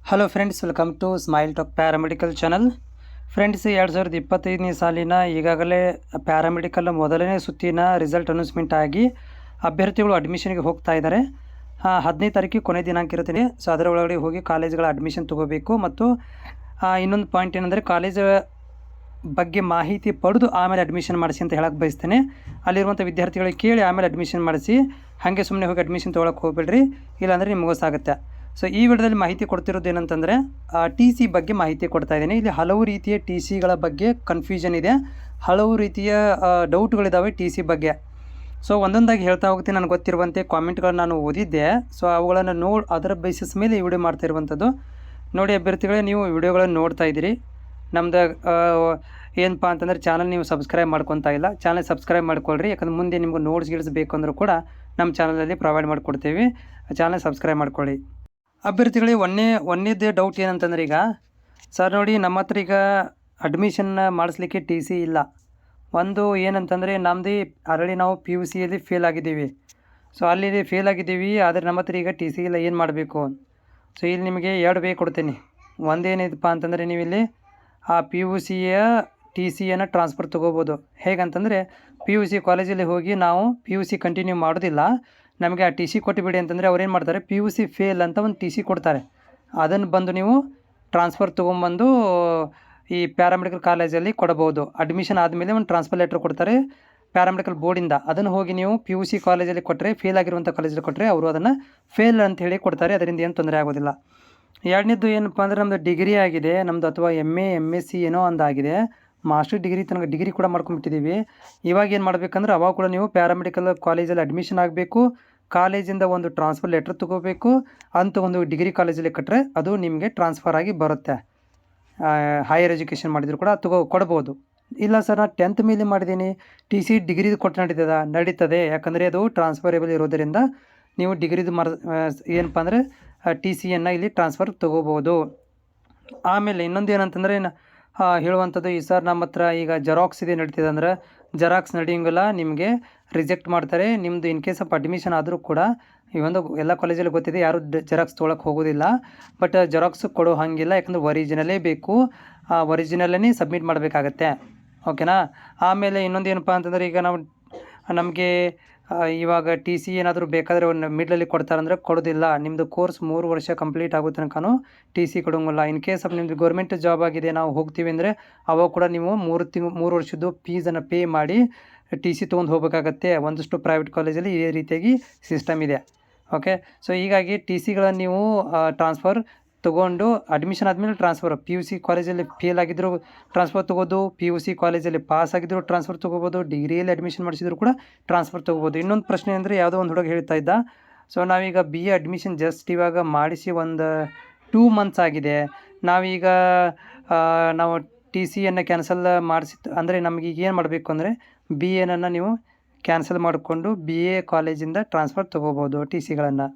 Hello friends, welcome to Smile Talk paramedical channel. Friends, 2025ನೇ ಸಾಲಿನ ಈಗಾಗಲೇ ಪ್ಯಾರಾಮೆಡಿಕಲ್ ಮೊದಲನೇ ಸುತ್ತಿನ ರಿಸಲ್ಟ್ ಅನೌನ್ಸ್ಮೆಂಟ್ ಆಗಿ ಅಭ್ಯರ್ಥಿಗಳು ಅಡ್ಮಿಷನ್ಗೆ ಹೋಗ್ತಾ ಇದ್ದಾರೆ. 15 ತಾರೀಕಿಗೆ ಕೊನೆ ದಿನಾಂಕ ಇರುತ್ತೆ. ಸೊ ಅದರ ಒಳಗಡೆ ಹೋಗಿ ಕಾಲೇಜ್ಗಳ ಅಡ್ಮಿಷನ್ ತೊಗೋಬೇಕು. ಮತ್ತು ಇನ್ನೊಂದು ಪಾಯಿಂಟ್ ಏನಂದರೆ, ಕಾಲೇಜ್ ಬಗ್ಗೆ ಮಾಹಿತಿ ಪಡೆದು ಆಮೇಲೆ ಅಡ್ಮಿಷನ್ ಮಾಡಿಸಿ ಅಂತ ಹೇಳಕ್ಕೆ ಬಯಸ್ತೇನೆ. ಅಲ್ಲಿರುವಂಥ ವಿದ್ಯಾರ್ಥಿಗಳಿಗೆ ಕೇಳಿ ಆಮೇಲೆ ಅಡ್ಮಿಷನ್ ಮಾಡಿಸಿ. ಹಾಗೆ ಸುಮ್ಮನೆ ಹೋಗಿ ಅಡ್ಮಿಷನ್ ತೊಗೊಳಕ್ಕೆ ಹೋಗ್ಬೇಡ್ರಿ, ಇಲ್ಲಾಂದರೆ ನಿಮ್ಗೆ ಮೋಸಾಗುತ್ತೆ. ಸೊ ಈ ವಿಡಿಯೋದಲ್ಲಿ ಮಾಹಿತಿ ಕೊಡ್ತಿರೋದು ಏನಂತಂದರೆ, ಟಿ ಸಿ ಬಗ್ಗೆ ಮಾಹಿತಿ ಕೊಡ್ತಾ ಇದ್ದೀನಿ. ಇಲ್ಲಿ ಹಲವು ರೀತಿಯ ಟಿ ಸಿಗಳ ಬಗ್ಗೆ ಕನ್ಫ್ಯೂಷನ್ ಇದೆ, ಹಲವು ರೀತಿಯ ಡೌಟ್ಗಳಿದ್ದಾವೆ ಟಿ ಸಿ ಬಗ್ಗೆ. ಸೊ ಒಂದೊಂದಾಗಿ ಹೇಳ್ತಾ ಹೋಗ್ತೀನಿ. ನನಗೆ ಗೊತ್ತಿರುವಂತೆ ಕಾಮೆಂಟ್ಗಳನ್ನ ನಾನು ಓದಿದ್ದೆ. ಸೊ ಅವುಗಳನ್ನು ಅದರ ಬೇಸಿಸ್ ಮೇಲೆ ಈ ವಿಡಿಯೋ ಮಾಡ್ತಾ ಇರುವಂಥದ್ದು. ನೋಡಿ ಅಭ್ಯರ್ಥಿಗಳೇ, ನೀವು ವಿಡಿಯೋಗಳನ್ನು ನೋಡ್ತಾ ಇದ್ದೀರಿ. ನಮ್ದು ಏನಪ್ಪ ಅಂತಂದರೆ, ಚಾನಲ್ ನೀವು ಸಬ್ಸ್ಕ್ರೈಬ್ ಮಾಡ್ಕೊತಾ ಇಲ್ಲ, ಚಾನಲ್ ಸಬ್ಸ್ಕ್ರೈಬ್ ಮಾಡ್ಕೊಳ್ರಿ. ಯಾಕಂದ್ರೆ ಮುಂದೆ ನಿಮ್ಗೆ ನೋಟ್ಸ್ ಬೇಕಂದ್ರೂ ಕೂಡ ನಮ್ಮ ಚಾನಲಲ್ಲಿ ಪ್ರೊವೈಡ್ ಮಾಡಿಕೊಡ್ತೀವಿ. ಚಾನಲ್ ಸಬ್ಸ್ಕ್ರೈಬ್ ಮಾಡ್ಕೊಳ್ಳಿ. ಅಭ್ಯರ್ಥಿಗಳಿಗೆ ಒಂದೇದೇ ಡೌಟ್ ಏನಂತಂದ್ರೆ, ಈಗ ಸರ್ ನೋಡಿ, ನಮ್ಮ ಹತ್ರ ಈಗ ಅಡ್ಮಿಷನ್ ಮಾಡಿಸ್ಲಿಕ್ಕೆ ಟಿ ಸಿ ಇಲ್ಲ. ಒಂದು ಏನಂತಂದರೆ, ನಮ್ಮದು ಆಲ್ರೆಡಿ ನಾವು PUCಯಲ್ಲಿ ಫೇಲ್ ಆಗಿದ್ದೀವಿ. ಸೊ ಅಲ್ಲಿ ಫೇಲ್ ಆಗಿದ್ದೀವಿ, ಆದರೆ ನಮ್ಮ ಹತ್ರ ಈಗ ಟಿ ಸಿ ಇಲ್ಲ, ಏನು ಮಾಡಬೇಕು? ಸೊ ಇಲ್ಲಿ ನಿಮಗೆ 2 ವೇ ಕೊಡ್ತೀನಿ. ಒಂದೇನಿದಪ್ಪ ಅಂತಂದರೆ, ನೀವು ಇಲ್ಲಿ ಆ PUCಯ ಟಿ ಸಿಯನ್ನು ಟ್ರಾನ್ಸ್ಫರ್ ತೊಗೋಬೋದು. ಹೇಗಂತಂದರೆ, PUC ಕಾಲೇಜಲ್ಲಿ ಹೋಗಿ ನಾವು PUC ಕಂಟಿನ್ಯೂ ಮಾಡೋದಿಲ್ಲ, ನಮಗೆ ಆ ಟಿ ಸಿ ಕೊಟ್ಟುಬಿಡಿ ಅಂತಂದರೆ ಅವ್ರು ಏನು ಮಾಡ್ತಾರೆ, PUC ಫೇಲ್ ಅಂತ ಒಂದು ಟಿ ಸಿ ಕೊಡ್ತಾರೆ. ಅದನ್ನು ಬಂದು ನೀವು ಟ್ರಾನ್ಸ್ಫರ್ ತೊಗೊಂಬಂದು ಈ ಪ್ಯಾರಾಮೆಡಿಕಲ್ ಕಾಲೇಜಲ್ಲಿ ಕೊಡಬಹುದು. ಅಡ್ಮಿಷನ್ ಆದಮೇಲೆ ಒಂದು ಟ್ರಾನ್ಸ್ಫರ್ ಲೆಟ್ರ್ ಕೊಡ್ತಾರೆ ಪ್ಯಾರಾಮೆಡಿಕಲ್ ಬೋರ್ಡಿಂದ. ಅದನ್ನು ಹೋಗಿ ನೀವು PUC ಕಾಲೇಜಲ್ಲಿ ಕೊಟ್ಟರೆ, ಫೇಲ್ ಆಗಿರುವಂಥ ಕಾಲೇಜಲ್ಲಿ ಕೊಟ್ಟರೆ ಅವರು ಅದನ್ನು ಫೇಲ್ ಅಂತ ಹೇಳಿ ಕೊಡ್ತಾರೆ. ಅದರಿಂದ ಏನು ತೊಂದರೆ ಆಗೋದಿಲ್ಲ. ಎರಡನೇದು ಏನಪ್ಪ ಅಂದರೆ, ನಮ್ಮದು ಡಿಗ್ರಿ ಆಗಿದೆ, ನಮ್ಮದು ಅಥವಾ MA MSc ಏನೋ ಒಂದಾಗಿದೆ, ಮಾಸ್ಟರ್ ಡಿಗ್ರಿ ತನಕ ಡಿಗ್ರಿ ಕೂಡ ಮಾಡ್ಕೊಂಡ್ಬಿಟ್ಟಿದ್ದೀವಿ. ಇವಾಗ ಏನು ಮಾಡಬೇಕಂದ್ರೆ, ಅವಾಗ ಕೂಡ ನೀವು ಪ್ಯಾರಾಮೆಡಿಕಲ್ ಕಾಲೇಜಲ್ಲಿ ಅಡ್ಮಿಷನ್ ಆಗಬೇಕು, ಕಾಲೇಜಿಂದ ಒಂದು ಟ್ರಾನ್ಸ್ಫರ್ ಲೆಟ್ರ್ ತೊಗೋಬೇಕು. ಅಂತ ಒಂದು ಡಿಗ್ರಿ ಕಾಲೇಜಲ್ಲಿ ಕಟ್ಟರೆ ಅದು ನಿಮಗೆ ಟ್ರಾನ್ಸ್ಫರ್ ಆಗಿ ಬರುತ್ತೆ. ಹೈಯರ್ ಎಜುಕೇಷನ್ ಮಾಡಿದ್ರು ಕೂಡ ಕೊಡ್ಬೋದು. ಇಲ್ಲ ಸರ್, ನಾನು 10th ಮೇಲೆ ಮಾಡಿದ್ದೀನಿ, ಟಿ ಸಿ ಡಿಗ್ರಿದು ಕೊಟ್ಟು ನಡೀತದೆ. ಯಾಕಂದರೆ ಅದು ಟ್ರಾನ್ಸ್ಫರೇಬಲ್ ಇರೋದರಿಂದ ನೀವು ಡಿಗ್ರಿದು ಏನಪ್ಪ ಅಂದರೆ ಟಿ ಸಿಯನ್ನು ಇಲ್ಲಿ ಟ್ರಾನ್ಸ್ಫರ್ ತೊಗೋಬೋದು. ಆಮೇಲೆ ಇನ್ನೊಂದು ಏನಂತಂದರೆ ಹೇಳುವಂಥದ್ದು, ಈ ಸರ್ ನಮ್ಮ ಹತ್ರ ಈಗ ಜೆರಾಕ್ಸ್ ಇದೆ ನಡೀತಿದೆ ಅಂದರೆ, ಜೆರಾಕ್ಸ್ ನಡೆಯೋಂಗಿಲ್ಲ, ನಿಮಗೆ ರಿಜೆಕ್ಟ್ ಮಾಡ್ತಾರೆ. ನಿಮ್ಮದು ಇನ್ ಕೇಸ್ ಆಫ್ ಅಡ್ಮಿಷನ್ ಆದರೂ ಕೂಡ ಈ ಒಂದು ಎಲ್ಲ ಕಾಲೇಜಲ್ಲಿ ಗೊತ್ತಿದೆ, ಯಾರು ಜೆರಾಕ್ಸ್ ತೊಗೊಳಕ್ಕೆ ಹೋಗೋದಿಲ್ಲ. ಬಟ್ ಜೆರಾಕ್ಸ್ ಕೊಡೋ ಹಾಗಿಲ್ಲ, ಯಾಕಂದರೆ ಒರಿಜಿನಲೇ ಬೇಕು, ಆ ಒರಿಜಿನಲ್ಲೇ ಸಬ್ಮಿಟ್ ಮಾಡಬೇಕಾಗತ್ತೆ. ಓಕೆನಾ? ಆಮೇಲೆ ಇನ್ನೊಂದು ಏನಪ್ಪ ಅಂತಂದರೆ, ಈಗ ನಮಗೆ ಇವಾಗ ಟಿ ಸಿ ಏನಾದರೂ ಬೇಕಾದರೆ ಒಂದು ಮಿಡ್ಲಲ್ಲಿ ಕೊಡ್ತಾರಂದರೆ ಕೊಡೋದಿಲ್ಲ. ನಿಮ್ಮದು ಕೋರ್ಸ್ 3 ವರ್ಷ ಕಂಪ್ಲೀಟ್ ಆಗೋ ತನಕನೂ ಟಿ ಸಿ ಕೊಡೋಂಗಿಲ್ಲ. ಇನ್ ಕೇಸ್ ಆಫ್ ನಿಮ್ಮದು ಗೌರ್ಮೆಂಟ್ ಜಾಬ್ ಆಗಿದೆ, ನಾವು ಹೋಗ್ತೀವಿ ಅಂದರೆ ಅವಾಗ ಕೂಡ ನೀವು 3 ವರ್ಷದ್ದು ಫೀಸನ್ನು ಪೇ ಮಾಡಿ ಟಿ ಸಿ ತೊಗೊಂಡು ಹೋಗಬೇಕಾಗತ್ತೆ. ಒಂದಷ್ಟು ಪ್ರೈವೇಟ್ ಕಾಲೇಜಲ್ಲಿ ಇದೇ ರೀತಿಯಾಗಿ ಸಿಸ್ಟಮ್ ಇದೆ. ಓಕೆ, ಸೊ ಹೀಗಾಗಿ ಟಿ ಸಿಗಳನ್ನು ನೀವು ಟ್ರಾನ್ಸ್ಫರ್ ತೊಗೊಂಡು ಅಡ್ಮಿಷನ್ ಆದಮೇಲೆ ಟ್ರಾನ್ಸ್ಫರ್, PUC ಕಾಲೇಜಲ್ಲಿ ಫೇಲ್ ಆಗಿದ್ದರೂ ಟ್ರಾನ್ಸ್ಫರ್ ತೊಗೋದು, PUC ಕಾಲೇಜಲ್ಲಿ ಪಾಸ್ ಆಗಿದ್ದರೂ ಟ್ರಾನ್ಸ್ಫರ್ ತೊಗೋಬೋದು, ಡಿಗ್ರಿಯಲ್ಲಿ ಅಡ್ಮಿಷನ್ ಮಾಡಿಸಿದ್ರು ಕೂಡ ಟ್ರಾನ್ಸ್ಫರ್ ತೊಗೋಬೋದು. ಇನ್ನೊಂದು ಪ್ರಶ್ನೆ ಅಂದರೆ, ಯಾವುದೋ ಒಂದು ಹುಡುಗ ಹೇಳ್ತಾ ಇದ್ದ, ಸೊ ನಾವೀಗ BA ಅಡ್ಮಿಷನ್ ಜಸ್ಟ್ ಇವಾಗ ಮಾಡಿಸಿ ಒಂದು 2 ಮಂತ್ಸ್ ಆಗಿದೆ, ನಾವೀಗ ನಾವು ಟಿ ಸಿಯನ್ನು ಕ್ಯಾನ್ಸಲ್ ಮಾಡಿಸಿ ಅಂದರೆ ನಮಗೀಗ ಏನು ಮಾಡಬೇಕು ಅಂದರೆ, BAನನ್ನು ನೀವು ಕ್ಯಾನ್ಸಲ್ ಮಾಡಿಕೊಂಡು BA ಕಾಲೇಜಿಂದ ಟ್ರಾನ್ಸ್ಫರ್ ತೊಗೋಬೋದು ಟಿ ಸಿಗಳನ್ನು.